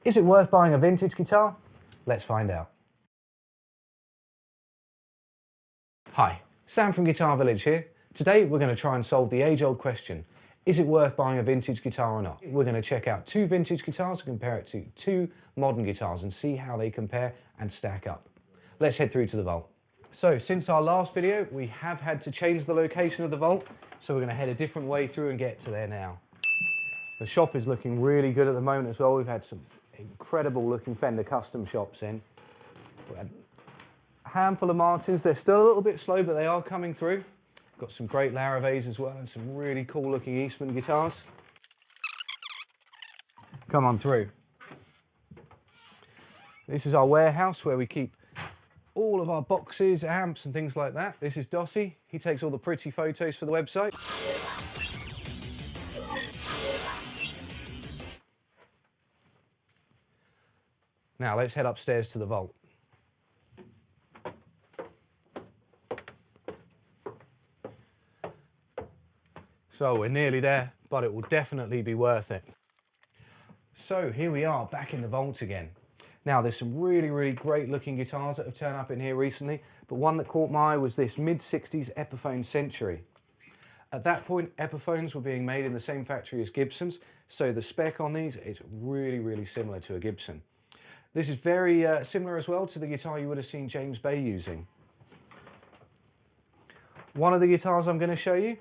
Is it worth buying a vintage guitar? Let's find out. Hi, Sam from Guitar Village here. Today we're going to try and solve the age-old question, is it worth buying a vintage guitar or not? We're going to check out two vintage guitars and compare it to two modern guitars and see how they compare and stack up. Let's head through to the vault. So since our last video, we have had to change the location of the vault, so we're going to head a different way through and get to there now. The shop is looking really good at the moment as well. We've had some incredible looking Fender custom shops in. We had a handful of Martins. They're still a little bit slow, but they are coming through. Got some great Larave's as well and some really cool looking Eastman guitars. Come on through. This is our warehouse where we keep all of our boxes, amps and things like that. This is DOSI. He takes all the pretty photos for the website. Now let's head upstairs to the vault. So we're nearly there, but it will definitely be worth it. So here we are back in the vault again. Now there's some really great looking guitars that have turned up in here recently, but one that caught my eye was this mid-60s Epiphone Century. At that point, Epiphones were being made in the same factory as Gibsons, so the spec on these is really similar to a Gibson. This is very similar as well to the guitar you would have seen James Bay using. One of the guitars I'm going to show you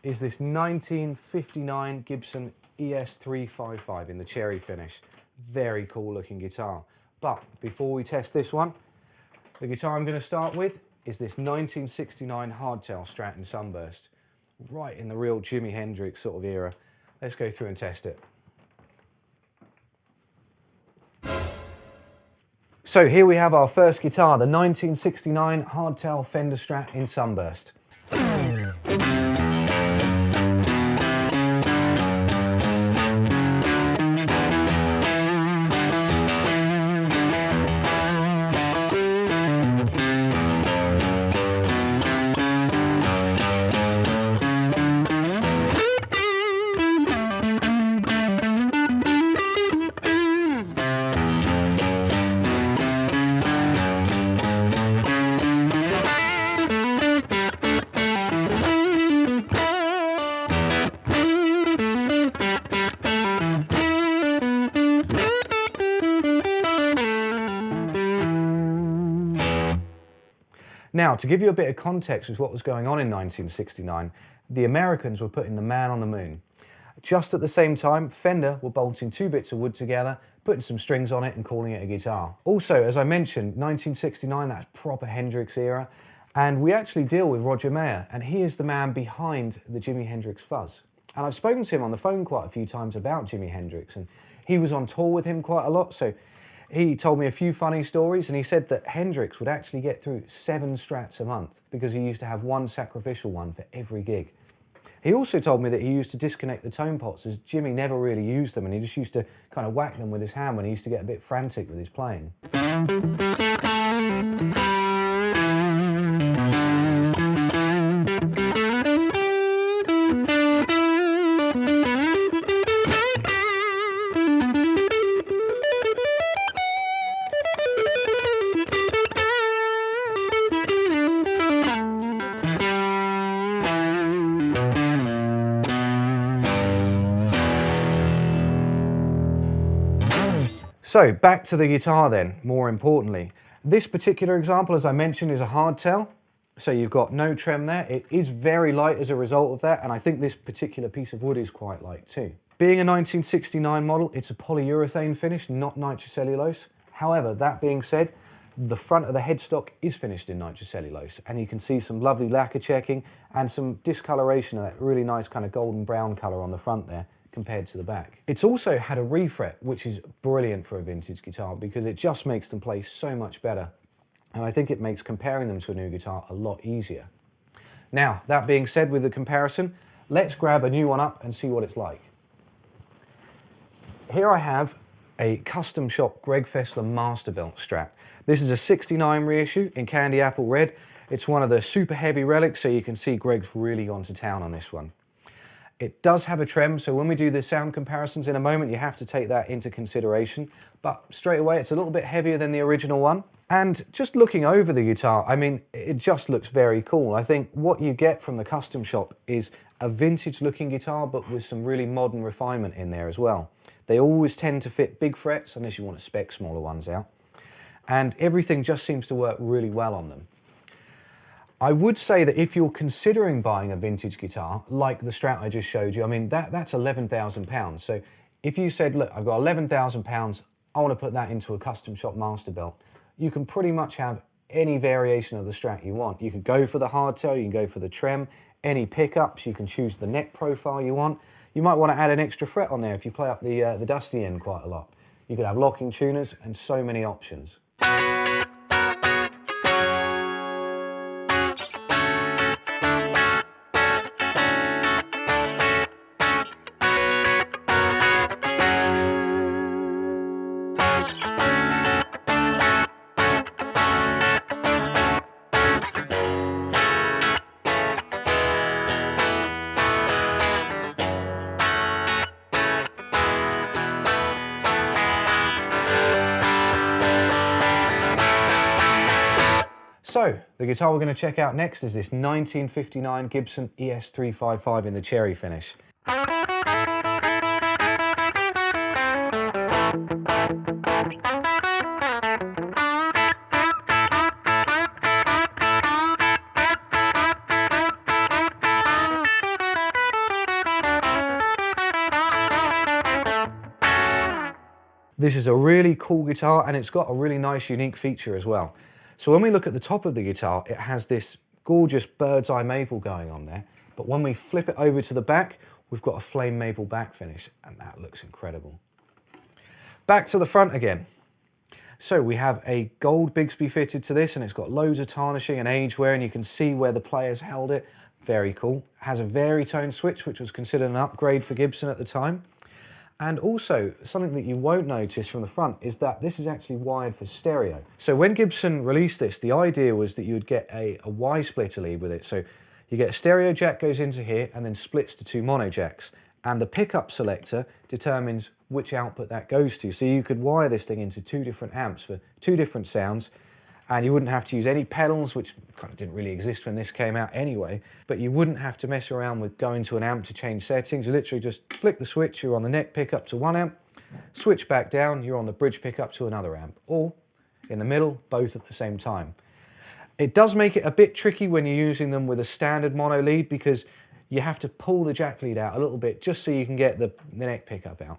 is this 1959 Gibson ES-355 in the cherry finish. Very cool looking guitar. But before we test this one, the guitar I'm going to start with is this 1969 hardtail Strat in Sunburst. Right in the real Jimi Hendrix sort of era. Let's go through and test it. So here we have our first guitar, the 1969 hardtail Fender Strat in Sunburst. Now, to give you a bit of context with what was going on in 1969, the Americans were putting the man on the moon. Just at the same time, Fender were bolting two bits of wood together, putting some strings on it and calling it a guitar. Also, as I mentioned, 1969, that's proper Hendrix era, and we actually deal with Roger Mayer, and he is the man behind the Jimi Hendrix fuzz. And I've spoken to him on the phone quite a few times about Jimi Hendrix, and he was on tour with him quite a lot, so he told me a few funny stories, and he said that Hendrix would actually get through 7 Strats a month because he used to have one sacrificial one for every gig. He also told me that he used to disconnect the tone pots as Jimmy never really used them, and he just used to kind of whack them with his hand when he used to get a bit frantic with his playing. So back to the guitar then, more importantly. This particular example, as I mentioned, is a hardtail. So you've got no trem there. It is very light as a result of that, and I think this particular piece of wood is quite light too. Being a 1969 model, it's a polyurethane finish, not nitrocellulose. However, that being said, the front of the headstock is finished in nitrocellulose, and you can see some lovely lacquer checking and some discoloration of that really nice kind of golden brown colour on the front there compared to the back. It's also had a refret, which is brilliant for a vintage guitar because it just makes them play so much better. And I think it makes comparing them to a new guitar a lot easier. Now, that being said, with the comparison, let's grab a new one up and see what it's like. Here I have a custom shop Greg Fessler Masterbuilt Strat. This is a 69 reissue in candy apple red. It's one of the super heavy relics, so you can see Greg's really gone to town on this one. It does have a trem, so when we do the sound comparisons in a moment, you have to take that into consideration. But straight away, it's a little bit heavier than the original one. And just looking over the guitar, I mean, it just looks very cool. I think what you get from the custom shop is a vintage looking guitar, but with some really modern refinement in there as well. They always tend to fit big frets, unless you want to spec smaller ones out. And everything just seems to work really well on them. I would say that if you're considering buying a vintage guitar, like the Strat I just showed you, I mean, that's £11,000. So if you said, look, I've got £11,000, I want to put that into a custom shop master belt, you can pretty much have any variation of the Strat you want. You could go for the hardtail, you can go for the trem, any pickups, you can choose the neck profile you want. You might want to add an extra fret on there if you play up the dusty end quite a lot. You could have locking tuners and so many options. So, the guitar we're going to check out next is this 1959 Gibson ES-355 in the cherry finish. This is a really cool guitar, and it's got a really nice unique feature as well. So when we look at the top of the guitar, it has this gorgeous bird's eye maple going on there, but when we flip it over to the back, we've got a flame maple back finish, and that looks incredible. Back to the front again. So we have a gold Bigsby fitted to this, and it's got loads of tarnishing and age wear, and you can see where the players held it. Very cool. Has a varitone switch, which was considered an upgrade for Gibson at the time. And also, something that you won't notice from the front is that this is actually wired for stereo. So when Gibson released this, the idea was that you would get a Y-splitter lead with it. So you get a stereo jack goes into here and then splits to two mono jacks. And the pickup selector determines which output that goes to. So you could wire this thing into two different amps for two different sounds, and you wouldn't have to use any pedals, which kind of didn't really exist when this came out anyway, but you wouldn't have to mess around with going to an amp to change settings. You literally just flick the switch, you're on the neck pickup to one amp, switch back down, you're on the bridge pickup to another amp, or in the middle, both at the same time. It does make it a bit tricky when you're using them with a standard mono lead, because you have to pull the jack lead out a little bit just so you can get the neck pickup out.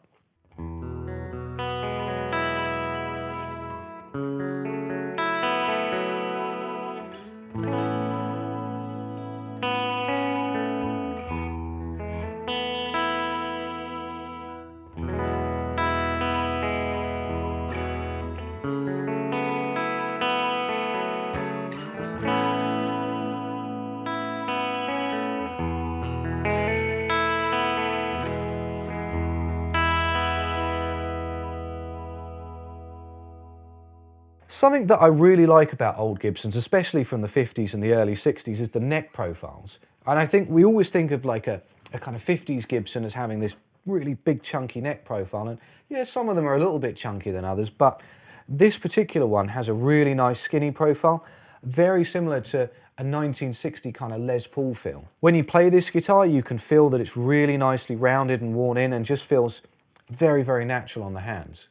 Something that I really like about old Gibsons, especially from the 50s and the early 60s, is the neck profiles. And I think we always think of like a kind of 50s Gibson as having this really big chunky neck profile. And yeah, some of them are a little bit chunkier than others, but this particular one has a really nice skinny profile, very similar to a 1960 kind of Les Paul feel. When you play this guitar, you can feel that it's really nicely rounded and worn in and just feels very, very natural on the hands.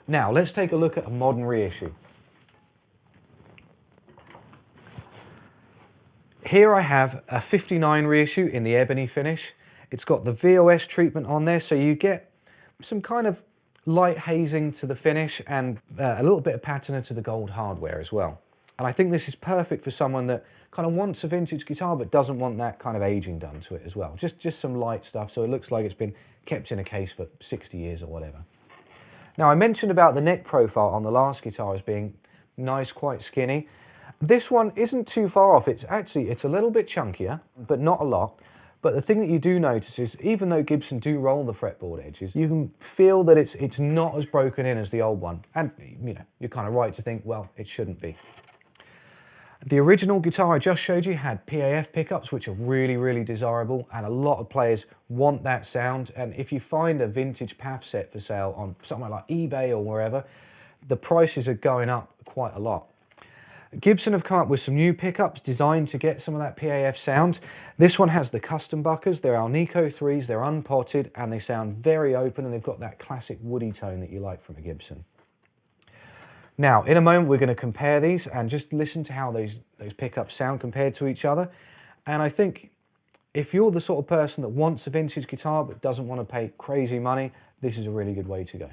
Now, let's take a look at a modern reissue. Here I have a 59 reissue in the ebony finish. It's got the VOS treatment on there, so you get some kind of light hazing to the finish and a little bit of patina to the gold hardware as well. And I think this is perfect for someone that kind of wants a vintage guitar but doesn't want that kind of aging done to it as well. Just some light stuff, so it looks like it's been kept in a case for 60 years or whatever. Now, I mentioned about the neck profile on the last guitar as being nice, quite skinny. This one isn't too far off. It's a little bit chunkier, but not a lot. But the thing that you do notice is, even though Gibson do roll the fretboard edges, you can feel that it's not as broken in as the old one. And you know, you're kind of right to think, well, it shouldn't be. The original guitar I just showed you had PAF pickups, which are really, really desirable, and a lot of players want that sound. And if you find a vintage PAF set for sale on somewhere like eBay or wherever, the prices are going up quite a lot. Gibson have come up with some new pickups designed to get some of that PAF sound. This one has the custom buckers. They're Alnico 3s, they're unpotted, and they sound very open, and they've got that classic woody tone that you like from a Gibson. Now, in a moment, we're going to compare these and just listen to how those pickups sound compared to each other. And I think if you're the sort of person that wants a vintage guitar but doesn't want to pay crazy money, this is a really good way to go.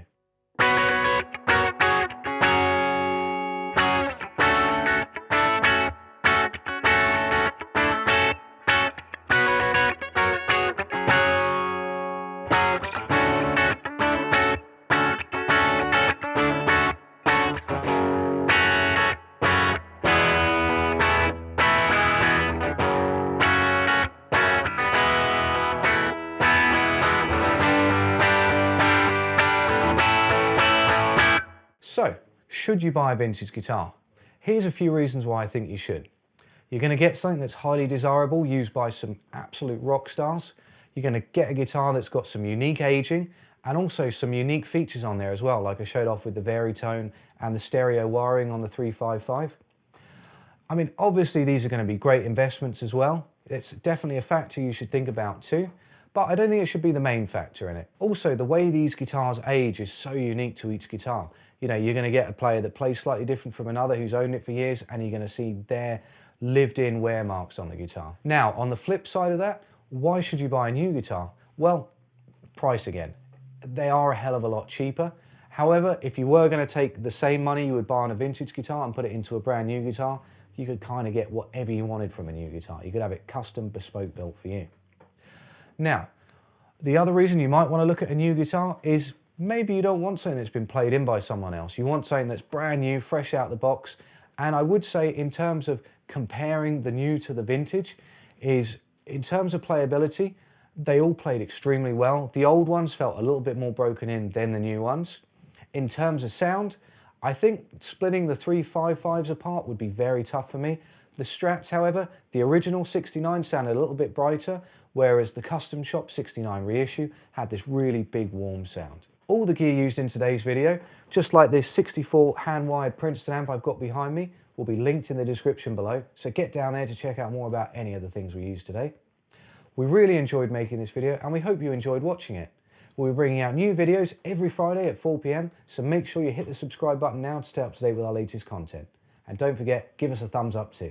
So, should you buy a vintage guitar? Here's a few reasons why I think you should. You're going to get something that's highly desirable, used by some absolute rock stars. You're going to get a guitar that's got some unique aging and also some unique features on there as well, like I showed off with the Veritone and the stereo wiring on the 355. I mean, obviously these are going to be great investments as well. It's definitely a factor you should think about too, but I don't think it should be the main factor in it. Also, the way these guitars age is so unique to each guitar. You know, you're going to get a player that plays slightly different from another who's owned it for years, and you're going to see their lived-in wear marks on the guitar. Now, on the flip side of that, why should you buy a new guitar? Well, price again. They are a hell of a lot cheaper. However, if you were going to take the same money you would buy on a vintage guitar and put it into a brand new guitar, you could kind of get whatever you wanted from a new guitar. You could have it custom, bespoke built for you. Now, the other reason you might want to look at a new guitar is maybe you don't want something that's been played in by someone else. You want something that's brand new, fresh out the box. And I would say, in terms of comparing the new to the vintage, is in terms of playability, they all played extremely well. The old ones felt a little bit more broken in than the new ones. In terms of sound, I think splitting the 355s apart would be very tough for me. The Strats, however, the original 69 sounded a little bit brighter, whereas the custom shop 69 reissue had this really big warm sound. All the gear used in today's video, just like this 64 hand-wired Princeton amp I've got behind me, will be linked in the description below, so get down there to check out more about any of the things we used today. We really enjoyed making this video, and we hope you enjoyed watching it. We'll be bringing out new videos every Friday at 4 PM, so make sure you hit the subscribe button now to stay up to date with our latest content. And don't forget, give us a thumbs up too.